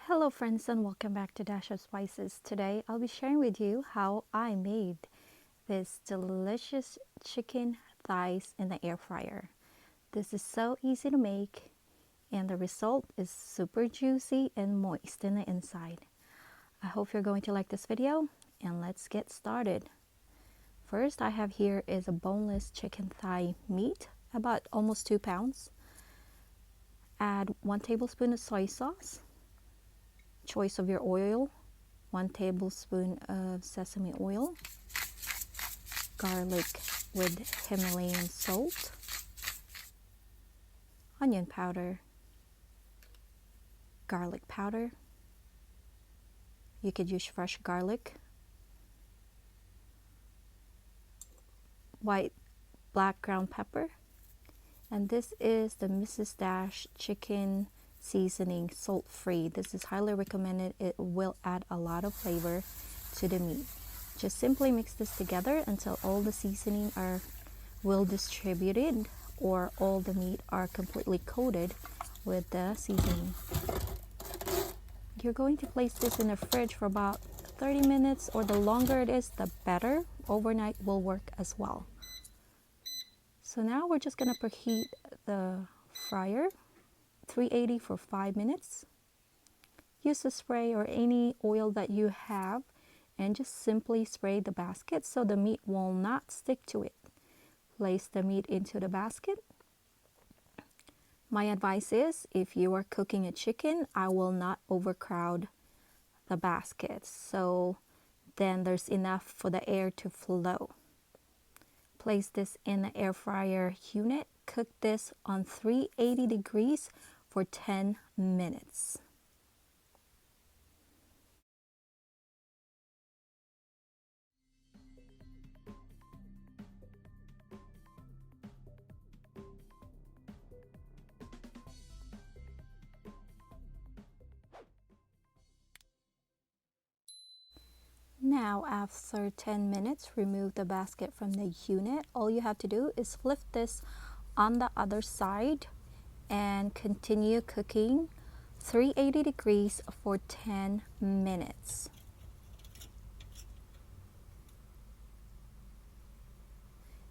Hello friends and welcome back to Dash of Spices. Today I'll be sharing with you how I made this delicious chicken thighs in the air fryer. This is so easy to make and the result is super juicy and moist in the inside. I hope you're going to like this video and let's get started. First I have here is a boneless chicken thigh meat, about almost 2 pounds. Add 1 tablespoon of soy sauce. Choice of your oil, 1 tablespoon of sesame oil, garlic with Himalayan salt, onion powder, garlic powder. You could use fresh garlic, white black ground pepper, and this is the Mrs. Dash chicken seasoning, salt free. This is highly recommended. It will add a lot of flavor to the meat. Just simply mix this together until all the seasoning are well distributed or all the meat are completely coated with the seasoning. You're going to place this in the fridge for about 30 minutes, or the longer it is the better. Overnight will work as well. So now we're just going to preheat the fryer 380 for 5 minutes. Use a spray or any oil that you have and just simply spray the basket so the meat will not stick to it. Place the meat into the basket. My advice is, if you are cooking a chicken, I will not overcrowd the basket, so then there's enough for the air to flow. Place this in the air fryer unit. Cook this on 380 degrees for 10 minutes. Now after 10 minutes, remove the basket from the unit. All you have to do is flip this on the other side and continue cooking 380 degrees for 10 minutes.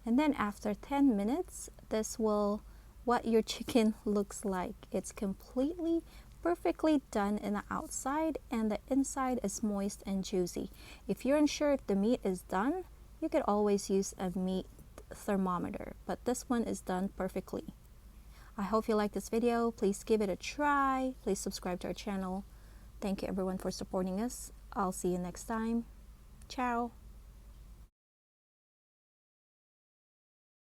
And then after 10 minutes, this will what your chicken looks like. It's completely perfectly done in the outside and the inside is moist and juicy. If you're unsure if the meat is done, you could always use a meat thermometer, but this one is done perfectly. I hope you like this video. Please give it a try. Please subscribe to our channel. Thank you everyone for supporting us. I'll see you next time. Ciao.